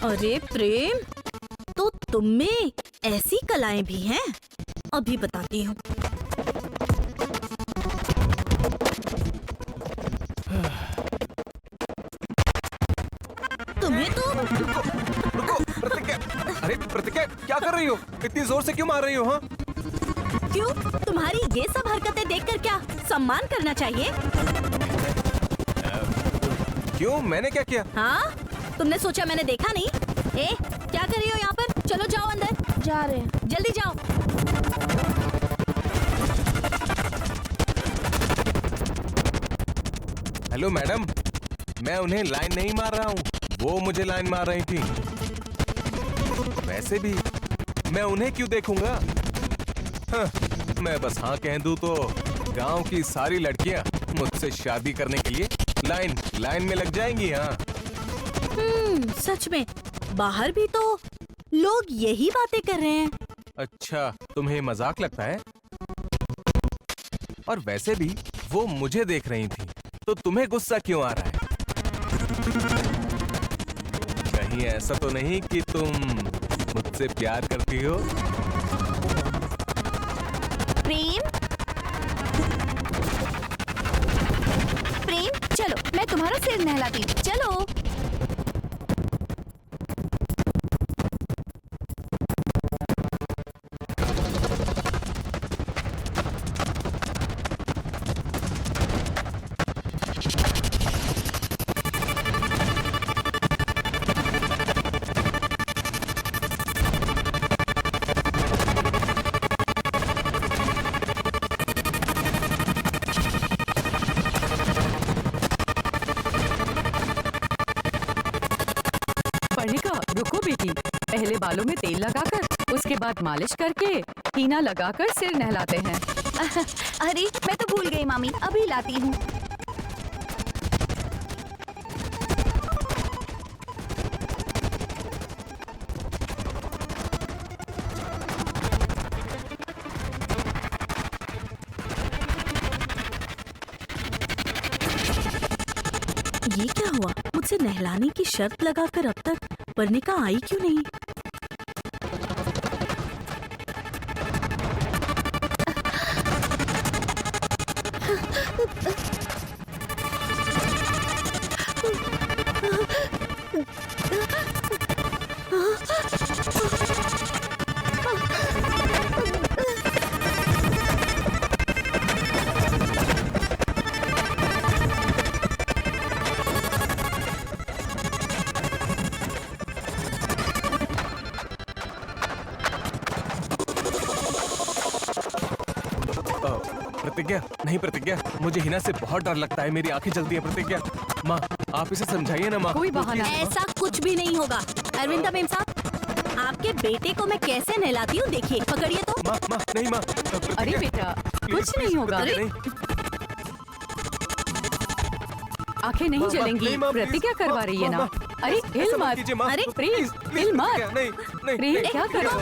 अरे प्रेम, तो तुम में ऐसी कलाएं भी हैं? अभी बताती हूँ। तुम्हें तो रुको प्रतिज्ञा। अरे प्रतिज्ञा, क्या कर रही हो? इतनी जोर से क्यों मार रही हो? हाँ, क्यों? तुम्हारी ये सब हरकतें देखकर क्या सम्मान करना चाहिए? क्यों? मैंने क्या किया? हाँ, तुमने सोचा मैंने देखा नहीं? क्या कर रही हो यहाँ पर? चलो जाओ अंदर। जा रहे हैं। जल्दी जाओ। हेलो मैडम, मैं उन्हें लाइन नहीं मार रहा हूँ, वो मुझे लाइन मार रही थी। वैसे भी मैं उन्हें क्यों देखूंगा? हाँ, मैं बस हाँ कह दूं तो गांव की सारी लड़कियां मुझसे शादी करने के लिए लाइन में लग जाएंगी। हाँ, सच में बाहर भी तो लोग यही बातें कर रहे हैं। अच्छा, तुम्हें मजाक लगता है? और वैसे भी वो मुझे देख रही थी, तो तुम्हें गुस्सा क्यों आ रहा है? कहीं ऐसा तो नहीं कि तुम मुझसे प्यार करती हो? प्रेम, प्रेम चलो, मैं तुम्हारा सिर नहलाती हूँ। चलो। रुको बेटी, पहले बालों में तेल लगाकर उसके बाद मालिश करके हीना लगाकर सिर नहलाते हैं। अरे मैं तो भूल गई मामी, अभी लाती हूँ। ये क्या हुआ? मुझसे नहलाने की शर्त लगाकर अब तक पर्णिका आई क्यों नहीं? प्रतिज्ञा, नहीं प्रतिज्ञा, मुझे हिना से बहुत डर लगता है, मेरी आंखें जलती हैं। प्रतिज्ञा माँ, आप इसे समझाइए ना माँ। कोई बहाना ऐसा कुछ भी नहीं होगा। अरविंदा मेम साहब, आपके बेटे को मैं कैसे नहलाती हूँ देखिए, पकड़िए तो। माँ माँ नहीं माँ। अरे बेटा, कुछ नहीं होगा। आंखें नहीं जलेंगी, प्रतिज्ञा करवा रही है ना। अरे हिल मत। अरे प्रेम, हिल मत। प्रेम क्या कर रहा हो?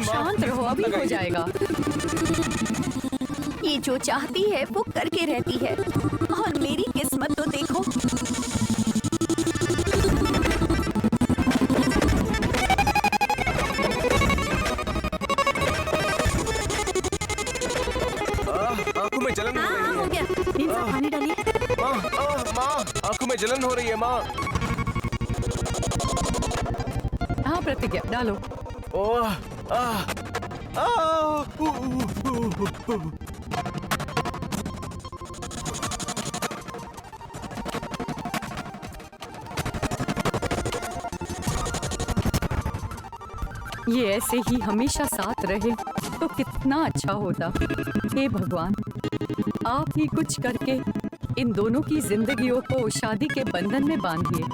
शांत रहो, अभी हो जाएगा। ये जो चाहती है वो करके रहती है, और मेरी किस्मत तो देखो। आंखों में जलन हो रही है। हो गया। मेम साहब पानी डालिए। माँ, आंखों में जलन हो रही है माँ। हाँ प्रतिज्ञा, डालो। ओह, ये ऐसे ही हमेशा साथ रहे तो कितना अच्छा होता। हे भगवान, आप ही कुछ करके इन दोनों की जिंदगियों को शादी के बंधन में बांधिए।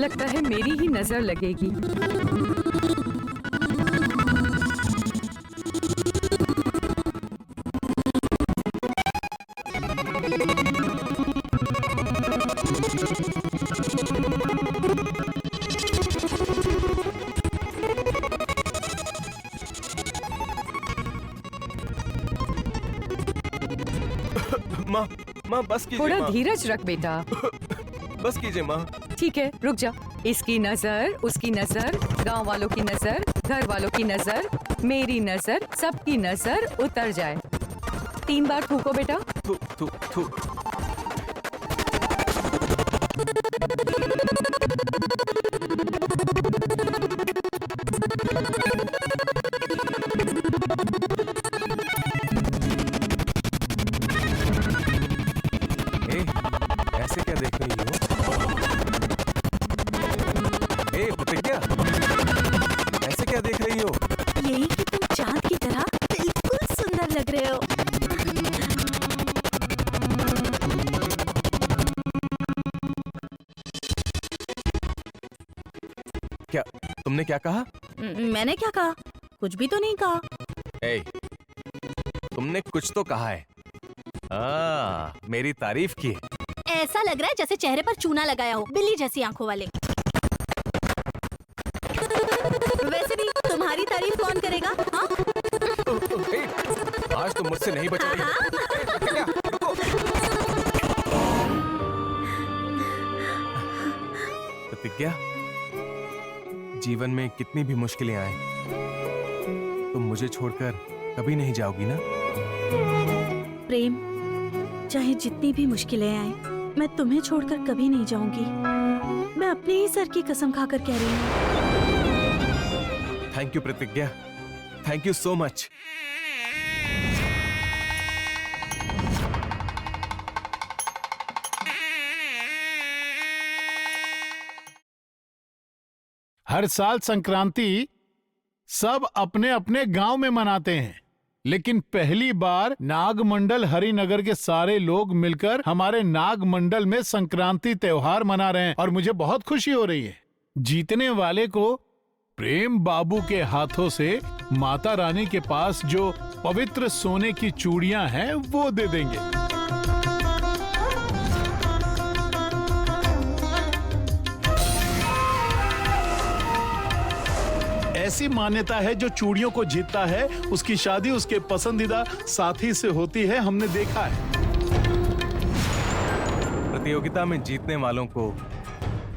लगता है मेरी ही नजर लगेगी। बस कीजिए थोड़ा माँ। धीरज रख बेटा। बस कीजिए माँ। ठीक है, रुक जा। इसकी नजर, उसकी नजर, गांव वालों की नजर, घर वालों की नजर, मेरी नजर, सबकी नजर उतर जाए। 3 बार थूको बेटा। थू थू थू। ए, ऐसे क्या देख रही हो? ए, प्रतिज्ञा, ऐसे क्या देख रही हो? यही कि तुम चांद की तरह बिल्कुल सुंदर लग रहे हो। क्या तुमने क्या कहा? मैंने क्या कहा? कुछ भी तो नहीं कहा। ए, तुमने कुछ तो कहा है। मेरी तारीफ की। ऐसा लग रहा है जैसे चेहरे पर चूना लगाया हो, बिल्ली जैसी आंखों वाले। वैसे भी तुम्हारी तारीफ कौन करेगा? हाँ? ए, आज तो मुझसे नहीं बचेगी। ए, प्रतिज्ञा, रुको। प्रतिज्ञा, जीवन में कितनी भी मुश्किलें आए, तुम मुझे छोड़कर कभी नहीं जाओगी ना? प्रेम, चाहे जितनी भी मुश्किलें आए, मैं तुम्हें छोड़कर कभी नहीं जाऊंगी। मैं अपने ही सर की कसम खाकर कह रही हूँ। थैंक यू प्रतिज्ञा, थैंक यू सो मच। हर साल संक्रांति सब अपने अपने गांव में मनाते हैं, लेकिन पहली बार नागमंडल हरिनगर के सारे लोग मिलकर हमारे नागमंडल में संक्रांति त्योहार मना रहे हैं और मुझे बहुत खुशी हो रही है। जीतने वाले को प्रेम बाबू के हाथों से माता रानी के पास जो पवित्र सोने की चूड़ियां हैं वो दे देंगे। ऐसी मान्यता है जो चूड़ियों को जीतता है उसकी शादी उसके पसंदीदा साथी से होती है, हमने देखा है। प्रतियोगिता में जीतने वालों को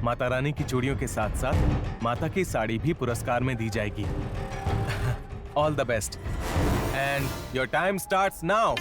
माता रानी की चूड़ियों के साथ साथ माता की साड़ी भी पुरस्कार में दी जाएगी। All the best and your time starts now.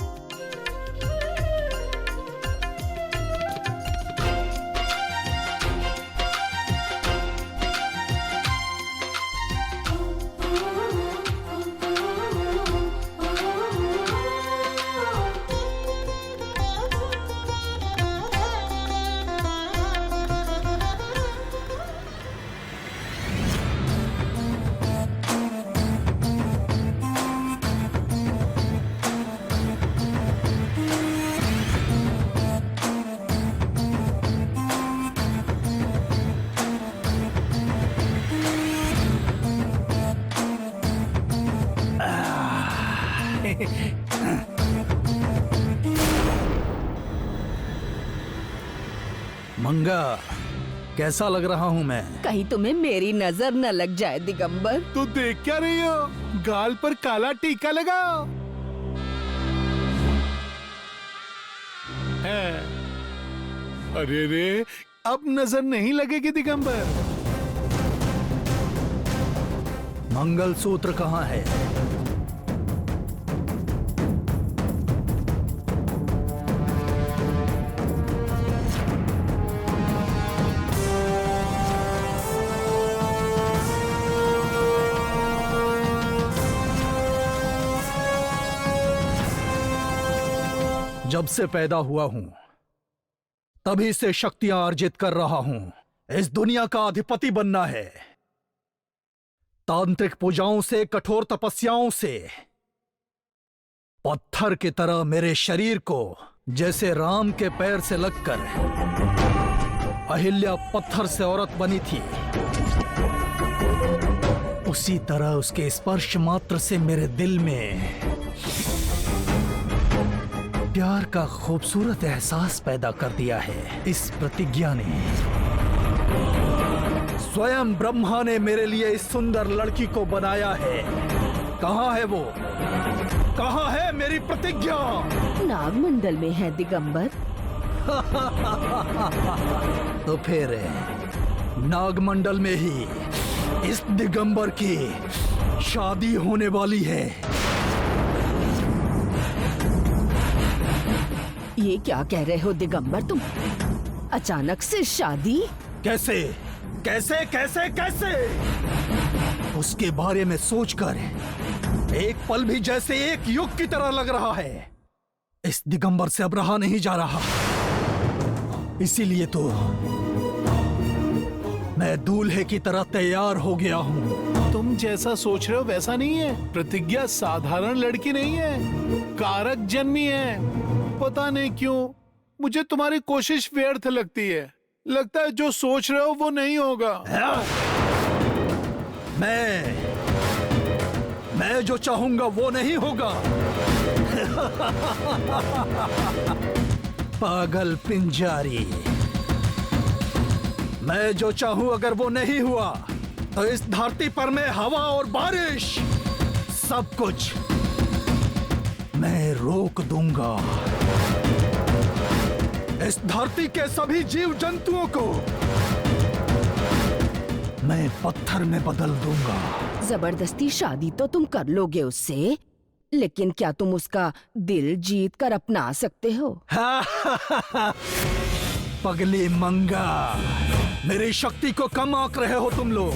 मंगा, कैसा लग रहा हूँ मैं? कहीं तुम्हें मेरी नजर न लग जाए दिगंबर। तो देख क्या रही हो? गाल पर काला टीका लगाओ। है। अरे रे, अब नजर नहीं लगेगी दिगंबर। मंगलसूत्र कहाँ है? जब से पैदा हुआ हूं तभी से शक्तियां अर्जित कर रहा हूं। इस दुनिया का अधिपति बनना है। तांत्रिक पूजाओं से, कठोर तपस्याओं से, पत्थर की तरह मेरे शरीर को जैसे राम के पैर से लगकर अहिल्या पत्थर से औरत बनी थी, उसी तरह उसके स्पर्श मात्र से मेरे दिल में प्यार का खूबसूरत एहसास पैदा कर दिया है। इस प्रतिज्ञा ने, स्वयं ब्रह्मा ने मेरे लिए इस सुंदर लड़की को बनाया है। कहाँ है वो? कहाँ है मेरी प्रतिज्ञा? नागमंडल में है दिगंबर। तो फिर नागमंडल में ही इस दिगंबर की शादी होने वाली है। ये क्या कह रहे हो दिगंबर तुम? अचानक से शादी? कैसे कैसे कैसे कैसे? उसके बारे में सोचकर एक पल भी जैसे एक युग की तरह लग रहा है। इस दिगंबर से अब रहा नहीं जा रहा। इसीलिए तो मैं दूल्हे की तरह तैयार हो गया हूँ। तुम जैसा सोच रहे हो वैसा नहीं है। प्रतिज्ञा साधारण लड़की नहीं है, कारक जन्मी है। पता नहीं क्यों मुझे तुम्हारी कोशिश व्यर्थ लगती है। लगता है जो सोच रहे हो वो नहीं होगा। मैं जो चाहूंगा वो नहीं होगा। पागल पिंजारी, मैं जो चाहूं अगर वो नहीं हुआ तो इस धरती पर मैं हवा और बारिश सब कुछ मैं रोक दूंगा। इस धरती के सभी जीव जंतुओं को मैं पत्थर में बदल दूंगा। जबरदस्ती शादी तो तुम कर लोगे उससे, लेकिन क्या तुम उसका दिल जीत कर अपना सकते हो? पगली मंगा, मेरी शक्ति को कम आंक रहे हो तुम लोग।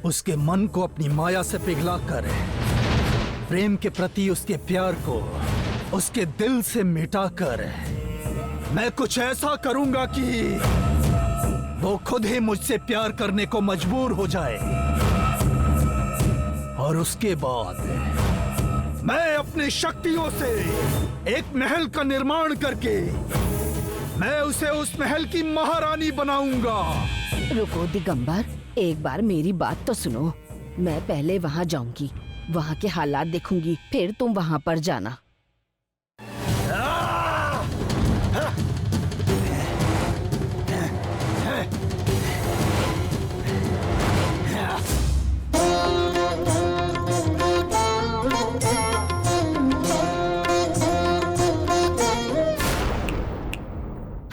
उसके मन को अपनी माया से पिघलाकर प्रेम के प्रति उसके प्यार को उसके दिल से मिटाकर मैं कुछ ऐसा करूंगा कि वो खुद ही मुझसे प्यार करने को मजबूर हो जाए। और उसके बाद मैं अपनी शक्तियों से एक महल का निर्माण करके मैं उसे उस महल की महारानी बनाऊंगा। रुको दिगंबर, एक बार मेरी बात तो सुनो। मैं पहले वहाँ जाऊंगी, वहाँ के हालात देखूंगी, फिर तुम वहाँ पर जाना।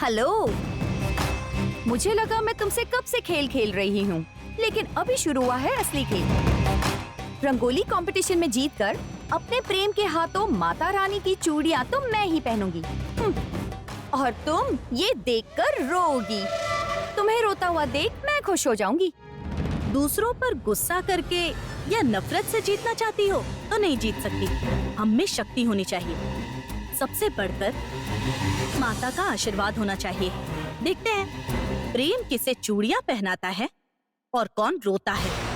हेलो, मुझे लगा मैं तुमसे कब से खेल खेल रही हूँ, लेकिन अभी शुरू हुआ है असली खेल। रंगोली कंपटीशन में जीतकर अपने प्रेम के हाथों माता रानी की चूड़ियाँ तो मैं ही पहनूंगी। और तुम ये देखकर रोगी। तुम्हें रोता हुआ देख मैं खुश हो जाऊंगी। दूसरों पर गुस्सा करके या नफरत से जीतना चाहती हो तो नहीं जीत सकती। हम में शक्ति होनी चाहिए, सबसे बढ़कर माता का आशीर्वाद होना चाहिए। देखते हैं प्रेम किसे चूड़ियां पहनाता है और कौन रोता है।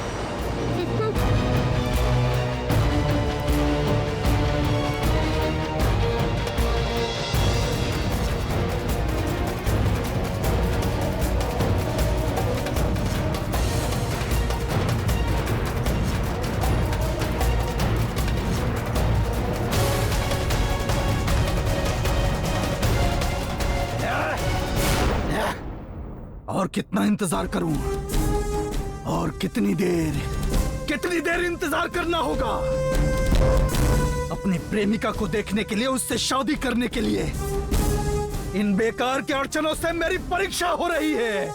और कितना इंतजार करूं? और कितनी देर इंतजार करना होगा? अपनी प्रेमिका को देखने के लिए, उससे शादी करने के लिए इन बेकार के अड़चनों से मेरी परीक्षा हो रही है।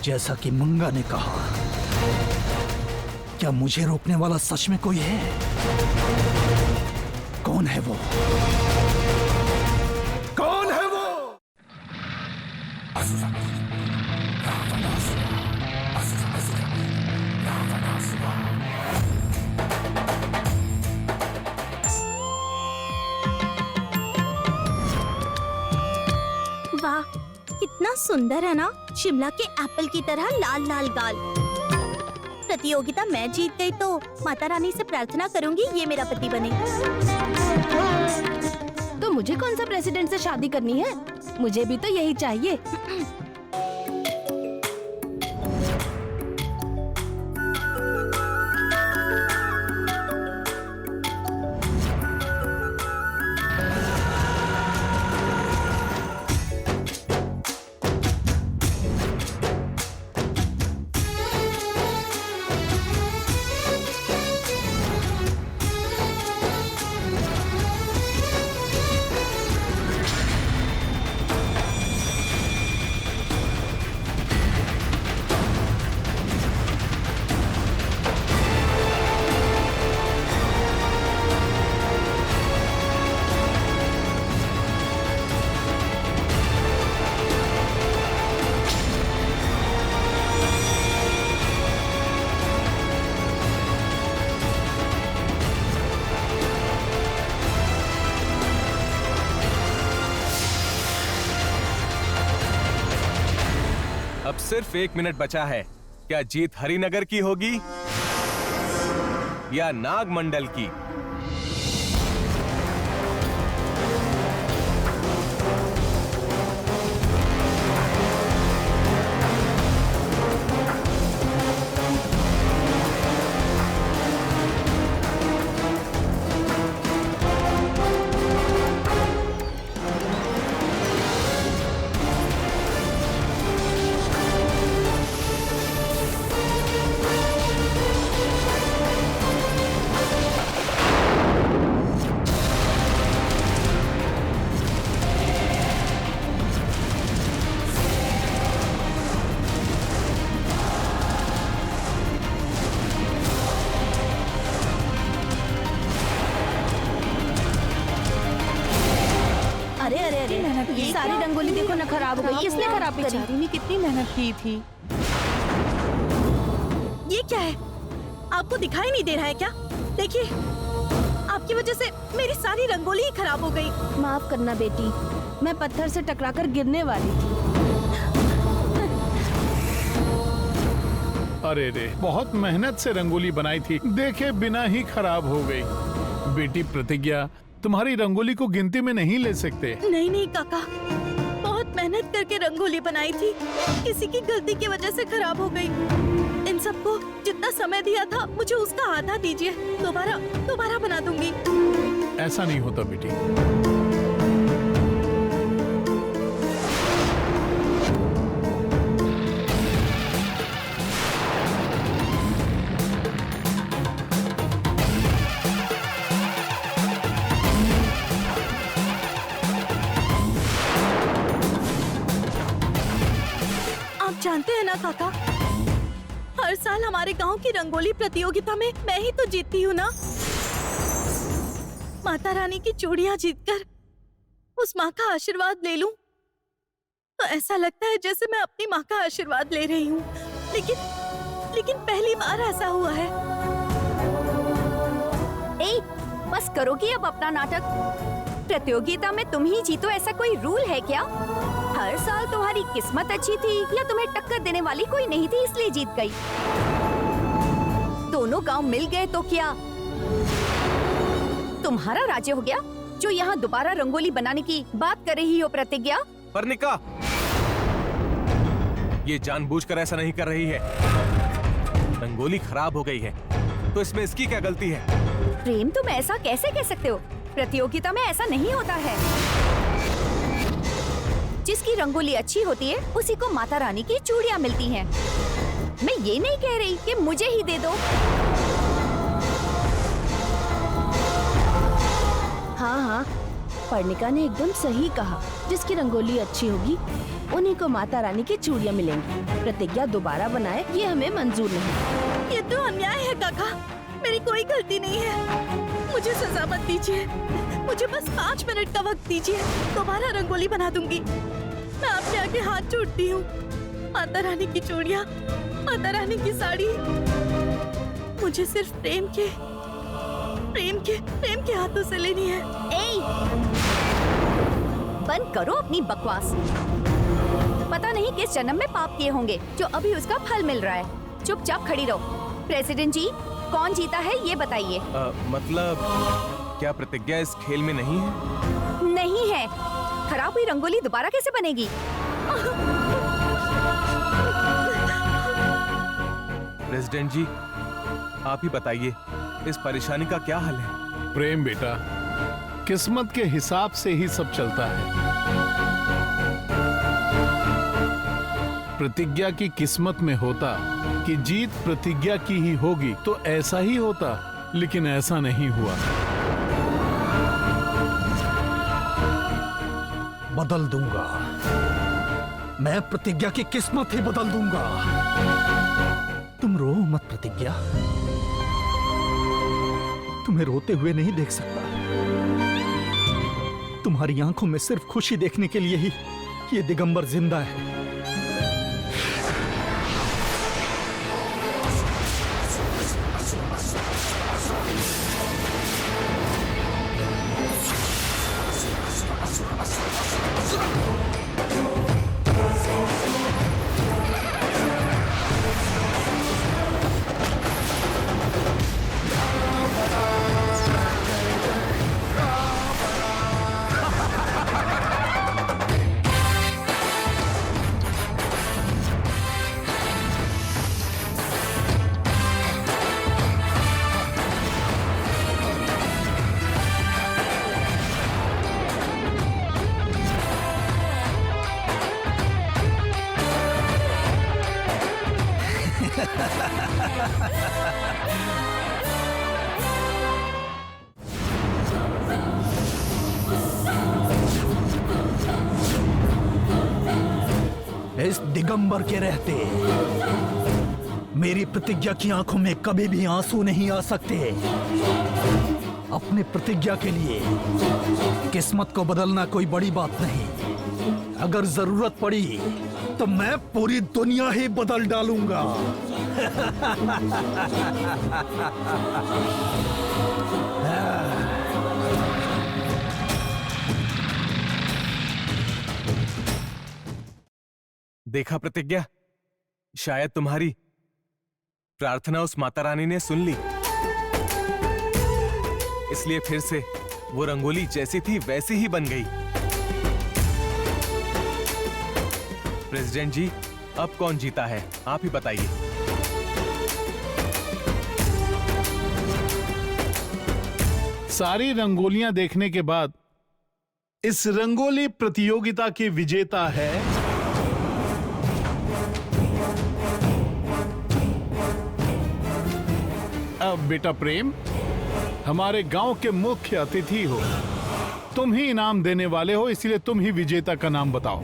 जैसा कि मंगा ने कहा, क्या मुझे रोकने वाला सच में कोई है? कौन है वो? कौन है वो? वाह, कितना सुंदर है ना, शिमला के एप्पल की तरह लाल लाल गाल। प्रतियोगिता मैं जीत गई तो माता रानी से प्रार्थना करूंगी ये मेरा पति बने। तो मुझे कौन सा प्रेसिडेंट से शादी करनी है? मुझे भी तो यही चाहिए। सिर्फ 1 मिनट बचा है। क्या जीत हरिनगर की होगी या नागमंडल की? अरे अरे अरे, ये सारी रंगोली देखो ना खराब हो गई। किसने खराब करी? बेचारी ने कितनी मेहनत की थी। ये क्या है? आपको दिखाई नहीं दे रहा है क्या? देखिए, आपकी वजह से मेरी सारी रंगोली ही खराब हो गई। माफ करना बेटी, मैं पत्थर से टकराकर गिरने वाली थी। अरे रे, बहुत मेहनत से रंगोली बनाई थी, देखे बिना ही खराब हो गई। बेटी प्रतिज्ञा, तुम्हारी रंगोली को गिनती में नहीं ले सकते। नहीं नहीं काका, बहुत मेहनत करके रंगोली बनाई थी, किसी की गलती की वजह से खराब हो गई। इन सबको जितना समय दिया था मुझे उसका आधा दीजिए, दोबारा बना दूंगी। ऐसा नहीं होता बेटी। आप जानते हैं ना काका, हर साल हमारे गांव की रंगोली प्रतियोगिता में मैं ही तो जीतती हूँ ना। माता रानी की चूड़ियां जीतकर उस माँ का आशीर्वाद ले लूं तो ऐसा लगता है जैसे मैं अपनी माँ का आशीर्वाद ले रही हूँ। लेकिन पहली बार ऐसा हुआ है। ए, बस करो कि अब अपना नाटक। प्रतियोगिता में तुम ही जीतो ऐसा कोई रूल है क्या? हर साल तुम्हारी किस्मत अच्छी थी या तुम्हें टक्कर देने वाली कोई नहीं थी इसलिए जीत गई? दोनों गांव मिल गए तो क्या तुम्हारा राज्य हो गया जो यहाँ दोबारा रंगोली बनाने की बात कर रही हो प्रतिज्ञा? पर्णिका, ये जानबूझकर ऐसा नहीं कर रही है। रंगोली खराब हो गई है तो इसमें इसकी क्या गलती है? प्रेम, तुम ऐसा कैसे कह सकते हो? प्रतियोगिता में ऐसा नहीं होता है। जिसकी रंगोली अच्छी होती है उसी को माता रानी की चूड़ियां मिलती हैं। मैं ये नहीं कह रही कि मुझे ही दे दो। हाँ हाँ, पर्णिका ने एकदम सही कहा। जिसकी रंगोली अच्छी होगी उन्हीं को माता रानी की चूड़ियां मिलेंगी। प्रतिज्ञा दोबारा बनाए ये हमें मंजूर नहीं। ये तो अन्याय है काका, मेरी कोई गलती नहीं है। मुझे सजा मत दीजिए, मुझे बस 5 मिनट का वक्त दीजिए, दोबारा रंगोली बना दूंगी। मैं आपके आगे हाथ जोड़ती हूँ। माता रानी की चूड़ियाँ, माता रानी की साड़ी, मुझे सिर्फ प्रेम के हाथों से लेनी है। ए, बंद करो अपनी बकवास। पता नहीं किस जन्म में पाप किए होंगे जो अभी उसका फल मिल रहा है। चुपचाप खड़ी रहो। प्रेसिडेंट जी, कौन जीता है ये बताइए। मतलब क्या प्रतिज्ञा इस खेल में नहीं है? नहीं है। खराब हुई रंगोली दोबारा कैसे बनेगी? प्रेसिडेंट जी, आप ही बताइए, इस परेशानी का क्या हल है? प्रेम बेटा, किस्मत के हिसाब से ही सब चलता है। प्रतिज्ञा की किस्मत में होता कि जीत प्रतिज्ञा की ही होगी तो ऐसा ही होता, लेकिन ऐसा नहीं हुआ। बदल दूंगा मैं, प्रतिज्ञा की किस्मत ही बदल दूंगा। तुम रो मत प्रतिज्ञा, तुम्हें रोते हुए नहीं देख सकता। तुम्हारी आंखों में सिर्फ खुशी देखने के लिए ही ये दिगंबर जिंदा है। दिगंबर के रहते मेरी प्रतिज्ञा की आंखों में कभी भी आंसू नहीं आ सकते। अपने प्रतिज्ञा के लिए किस्मत को बदलना कोई बड़ी बात नहीं। अगर जरूरत पड़ी तो मैं पूरी दुनिया ही बदल डालूंगा। देखा प्रतिज्ञा, शायद तुम्हारी प्रार्थना उस माता रानी ने सुन ली, इसलिए फिर से वो रंगोली जैसी थी वैसी ही बन गई। प्रेसिडेंट जी, अब कौन जीता है आप ही बताइए। सारी रंगोलियां देखने के बाद इस रंगोली प्रतियोगिता के विजेता है अब बेटा प्रेम, हमारे गांव के मुख्य अतिथि हो, तुम ही इनाम देने वाले हो, इसलिए तुम ही विजेता का नाम बताओ।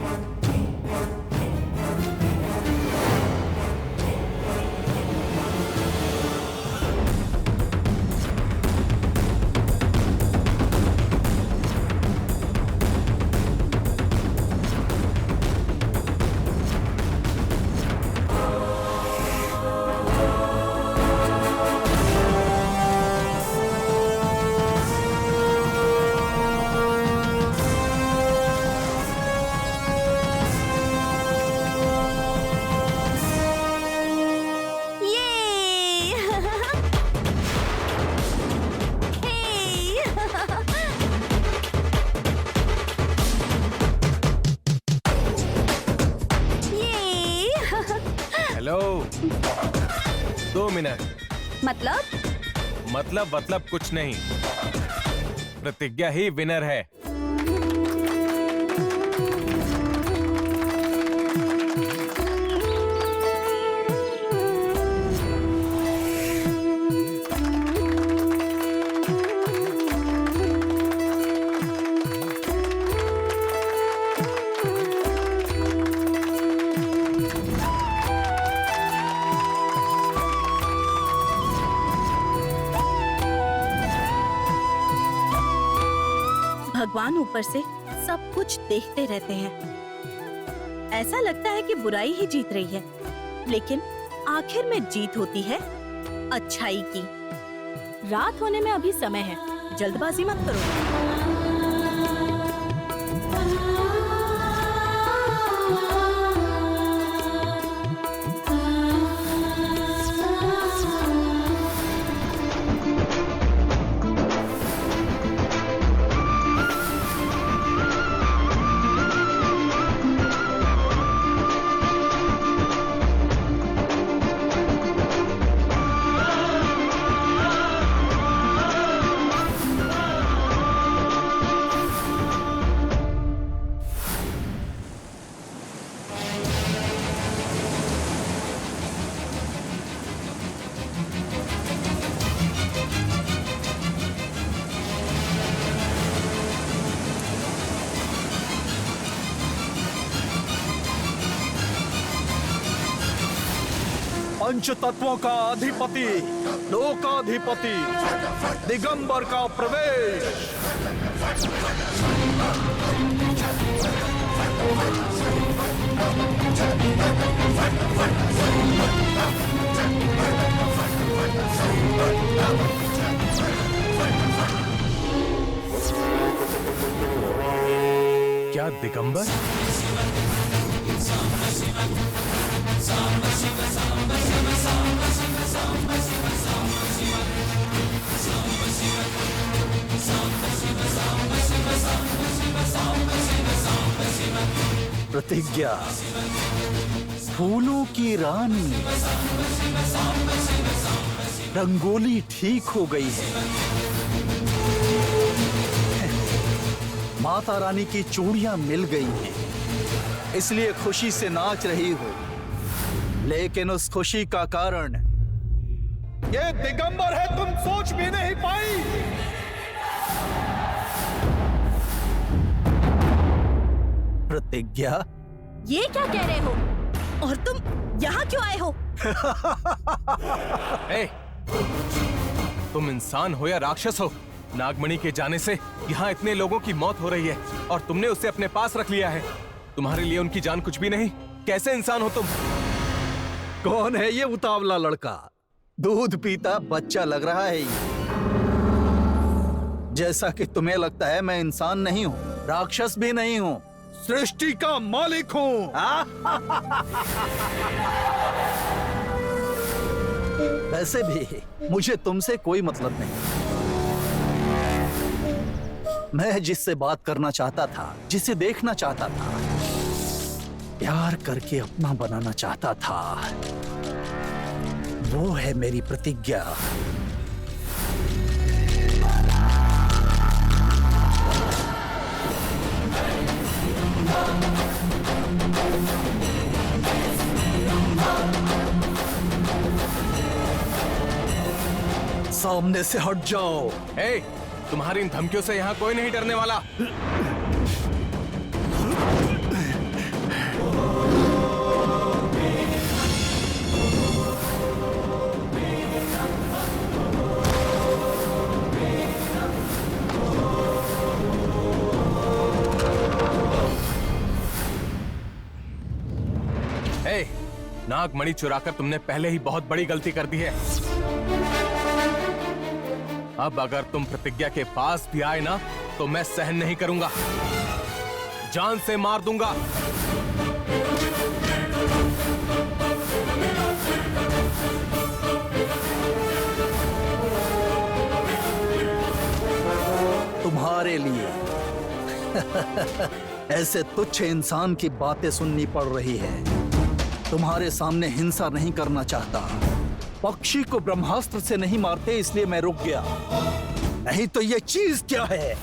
Hello, 2 minute. मतलब कुछ नहीं, प्रतिज्ञा ही विनर है। भगवान ऊपर से सब कुछ देखते रहते हैं। ऐसा लगता है कि बुराई ही जीत रही है, लेकिन आखिर में जीत होती है अच्छाई की। रात होने में अभी समय है, जल्दबाजी मत करो। पंच तत्वों का अधिपति, लोकाधिपति, दिगंबर का प्रवेश। क्या दिगंबर? प्रतिज्ञा, फूलों की रानी, रंगोली ठीक हो गई है। माता रानी की चूड़ियां मिल गई हैं, इसलिए खुशी से नाच रही हो। लेकिन उस खुशी का कारण ये दिगंबर है, तुम सोच भी नहीं पाई। प्रतिज्ञा, ये क्या कह रहे हो? और तुम यहाँ क्यों आए हो? ए, तुम इंसान हो या राक्षस हो, नागमणि के जाने से यहाँ इतने लोगों की मौत हो रही है और तुमने उसे अपने पास रख लिया है। तुम्हारे लिए उनकी जान कुछ भी नहीं। कैसे इंसान हो तुम? कौन है ये उतावला लड़का? दूध पीता बच्चा लग रहा है ये। जैसा कि तुम्हें लगता है मैं इंसान नहीं हूँ, राक्षस भी नहीं हूँ, सृष्टि का मालिक हूँ। वैसे भी मुझे तुमसे कोई मतलब नहीं। मैं जिससे बात करना चाहता था, जिसे देखना चाहता था, प्यार करके अपना बनाना चाहता था, वो है मेरी प्रतिज्ञा। सामने से हट जाओ। ए, तुम्हारी इन धमकियों से यहाँ कोई नहीं डरने वाला। ए, नागमणि चुराकर तुमने पहले ही बहुत बड़ी गलती कर दी है। अब अगर तुम प्रतिज्ञा के पास भी आए ना, तो मैं सहन नहीं करूंगा, जान से मार दूंगा। तुम्हारे लिए ऐसे तुच्छ इंसान की बातें सुननी पड़ रही है। तुम्हारे सामने हिंसा नहीं करना चाहता। पक्षी को ब्रह्मास्त्र से नहीं मारते, इसलिए मैं रुक गया। नहीं तो ये चीज क्या है?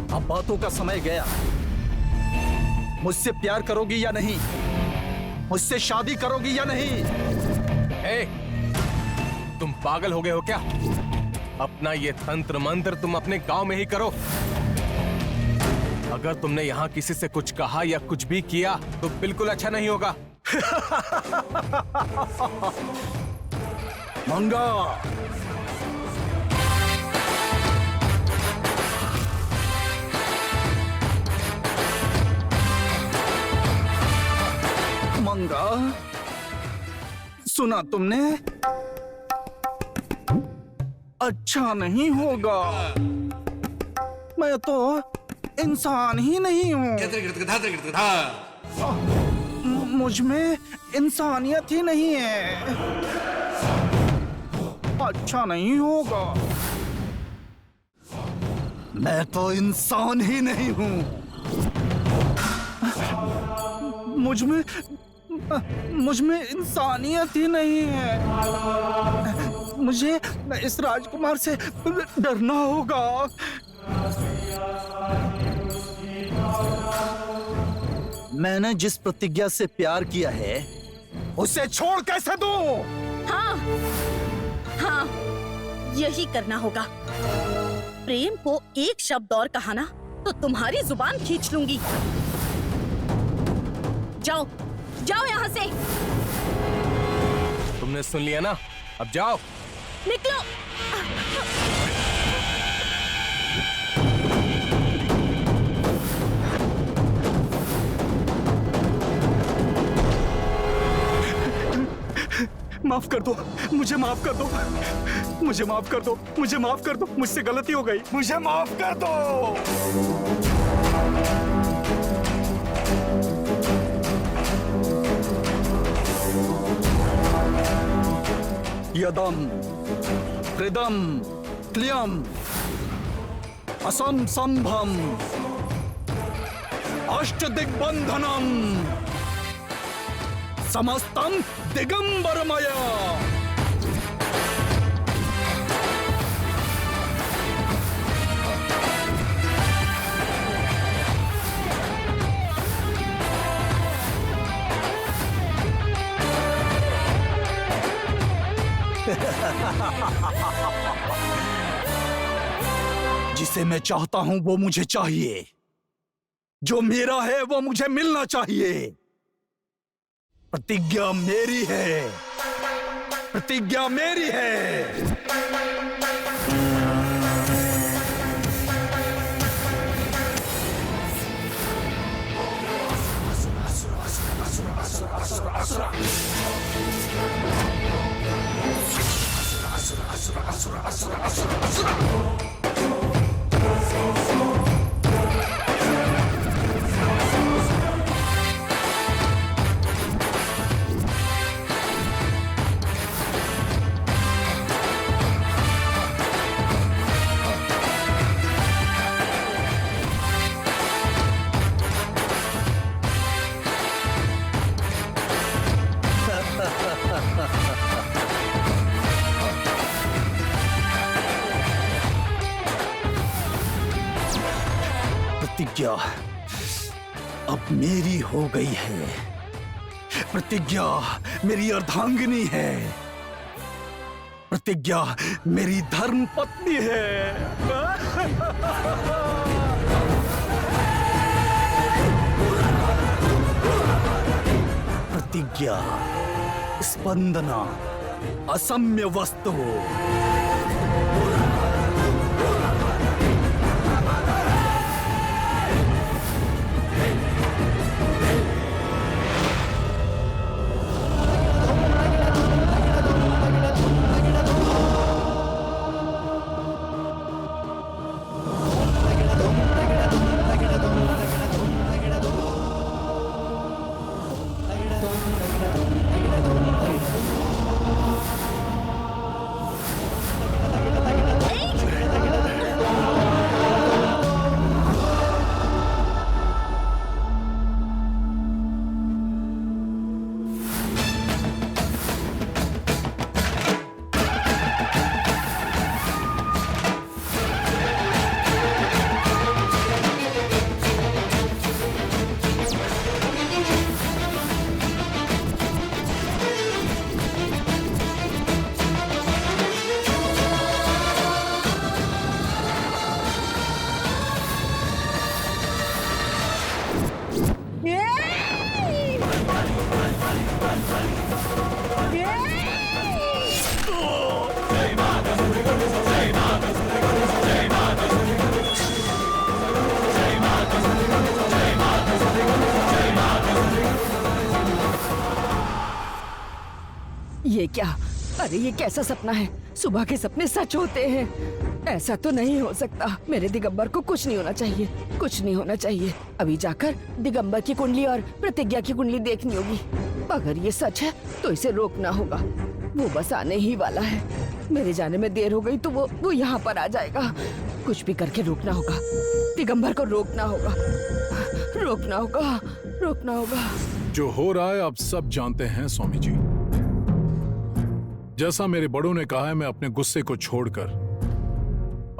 अब बातों का समय गया। मुझसे प्यार करोगी या नहीं? मुझसे शादी करोगी या नहीं? ए, तुम पागल हो गए हो क्या? अपना ये तंत्र मंत्र तुम अपने गांव में ही करो। अगर तुमने यहाँ किसी से कुछ कहा या कुछ भी किया तो बिल्कुल अच्छा नहीं होगा। मंगा, मंगा, सुना तुमने? अच्छा नहीं होगा। मैं तो इंसान ही नहीं हूँ। मुझ में इंसानियत ही नहीं है। अच्छा नहीं होगा। मैं तो इंसान ही नहीं हूँ। मुझ में इंसानियत ही नहीं है। मुझे इस राजकुमार से डरना होगा। मैंने जिस प्रतिज्ञा से प्यार किया है उसे छोड़ कैसे दूं? हाँ, हाँ, यही करना होगा। प्रेम को एक शब्द और कहा ना तो तुम्हारी जुबान खींच लूंगी। जाओ, जाओ यहाँ से। तुमने सुन लिया ना, अब जाओ। निकलो। माफ कर दो, मुझे माफ कर दो, मुझे माफ कर दो, मुझे माफ कर दो, मुझसे गलती हो गई, मुझे माफ कर दो। यदम हृदम क्लियम असंसंभम अष्टदिग्बंधनम समस्तम दिगंबरमय। जिसे मैं चाहता हूं वो मुझे चाहिए। जो मेरा है वो मुझे मिलना चाहिए। प्रतिज्ञा मेरी है, प्रतिज्ञा मेरी है। प्रतिज्ञा अब मेरी हो गई है। प्रतिज्ञा मेरी अर्धांगिनी है। प्रतिज्ञा मेरी धर्म पत्नी है। प्रतिज्ञा स्पंदना असम्य वस्तु। ये क्या? अरे ये कैसा सपना है? सुबह के सपने सच होते हैं। ऐसा तो नहीं हो सकता। मेरे दिगंबर को कुछ नहीं होना चाहिए, कुछ नहीं होना चाहिए। अभी जाकर दिगंबर की कुंडली और प्रतिज्ञा की कुंडली देखनी होगी। अगर ये सच है तो इसे रोकना होगा। वो बस आने ही वाला है। मेरे जाने में देर हो गई तो वो यहाँ पर आ जाएगा। कुछ भी करके रोकना होगा। दिगंबर को रोकना होगा, रोकना होगा, रोकना होगा। जो हो रहा है आप सब जानते हैं स्वामी जी। जैसा मेरे बड़ों ने कहा है, मैं अपने गुस्से को छोड़कर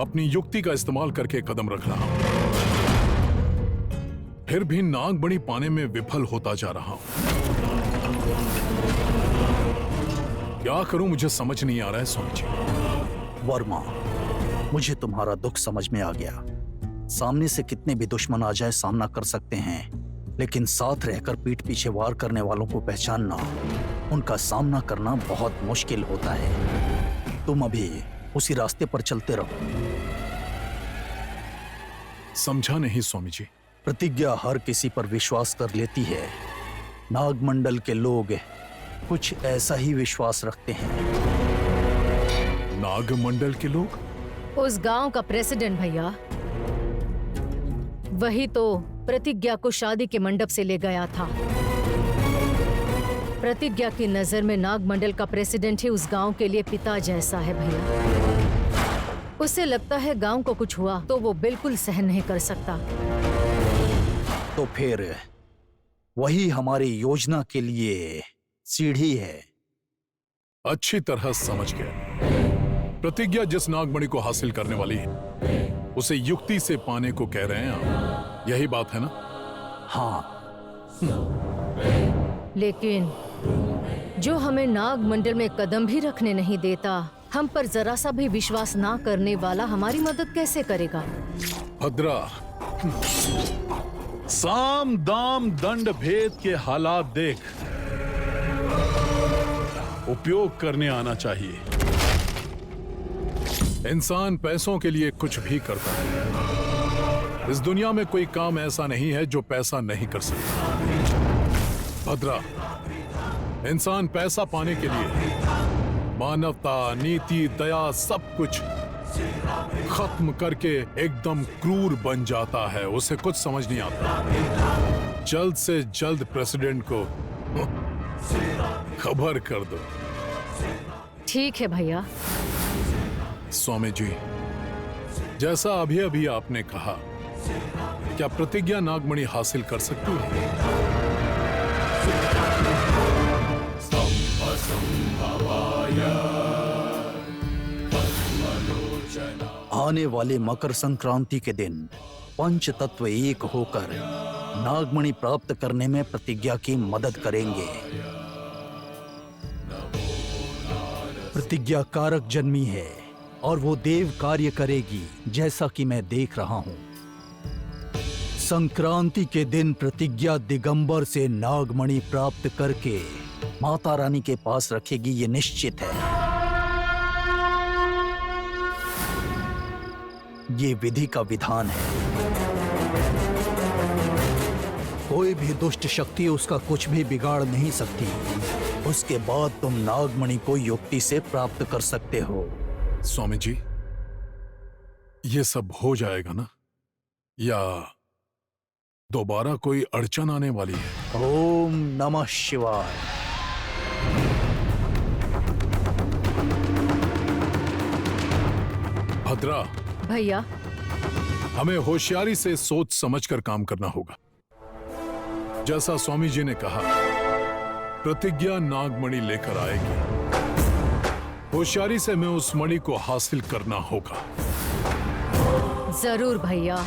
अपनी युक्ति का इस्तेमाल करके कदम रख रहा हूं। फिर भी नागमणि पाने में विफल होता जा रहा हूं। क्या करूं मुझे समझ नहीं आ रहा है स्वामी जी। वर्मा, मुझे तुम्हारा दुख समझ में आ गया। सामने से कितने भी दुश्मन आ जाए सामना कर सकते हैं, लेकिन साथ रहकर पीठ पीछे वार करने वालों को पहचानना, उनका सामना करना बहुत मुश्किल होता है। तुम अभी उसी रास्ते पर चलते रहो। समझा नहीं स्वामी जी। प्रतिज्ञा हर किसी पर विश्वास कर लेती है। नागमंडल के लोग कुछ ऐसा ही विश्वास रखते हैं। नागमंडल के लोग? उस गांव का प्रेसिडेंट भैया, वही तो प्रतिज्ञा को शादी के मंडप से ले गया था। प्रतिज्ञा की नजर में नागमंडल का प्रेसिडेंट ही उस गांव के लिए पिता जैसा है भैया। उसे लगता है गांव को कुछ हुआ तो वो बिल्कुल सहन नहीं कर सकता। तो फिर वही हमारी योजना के लिए सीढ़ी है। अच्छी तरह समझ गए। प्रतिज्ञा जिस नागमणि को हासिल करने वाली है, उसे युक्ति से पाने को कह रहे हैं आप। यही बात है ना? हाँ। लेकिन जो हमें नागमंडल में कदम भी रखने नहीं देता, हम पर जरा सा भी विश्वास ना करने वाला हमारी मदद कैसे करेगा? भद्रा, साम दाम दंड भेद के हालात देख उपयोग करने आना चाहिए। इंसान पैसों के लिए कुछ भी करता है। इस दुनिया में कोई काम ऐसा नहीं है जो पैसा नहीं कर सकता। भद्रा, इंसान पैसा पाने के लिए मानवता, नीति, दया सब कुछ खत्म करके एकदम क्रूर बन जाता है। उसे कुछ समझ नहीं आता। जल्द से जल्द प्रेसिडेंट को खबर कर दो। ठीक है भैया। स्वामी जी, जैसा अभी अभी आपने कहा, क्या प्रतिज्ञा नागमणि हासिल कर सकती है? आने वाले मकर संक्रांति के दिन पंच तत्व एक होकर नागमणि प्राप्त करने में प्रतिज्ञा की मदद करेंगे। प्रतिज्ञा कारक जन्मी है और वो देव कार्य करेगी, जैसा कि मैं देख रहा हूं। संक्रांति के दिन प्रतिज्ञा दिगंबर से नागमणि प्राप्त करके माता रानी के पास रखेगी, ये निश्चित है। ये विधि का विधान है। कोई भी दुष्ट शक्ति उसका कुछ भी बिगाड़ नहीं सकती। उसके बाद तुम नागमणि को युक्ति से प्राप्त कर सकते हो। स्वामी जी, ये सब हो जाएगा ना, या दोबारा कोई अड़चन आने वाली है? ओम नमः शिवाय। भद्रा, भैया, हमें होशियारी से सोच समझकर काम करना होगा। जैसा स्वामी जी ने कहा, प्रतिज्ञा नागमणि लेकर आएगी। होशियारी से हमें उस मणि को हासिल करना होगा। जरूर भैया।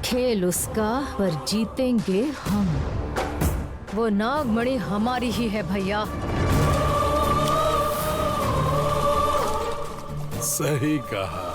खेल उसका, पर जीतेंगे हम। वो नागमणि हमारी ही है भैया। सही कहा।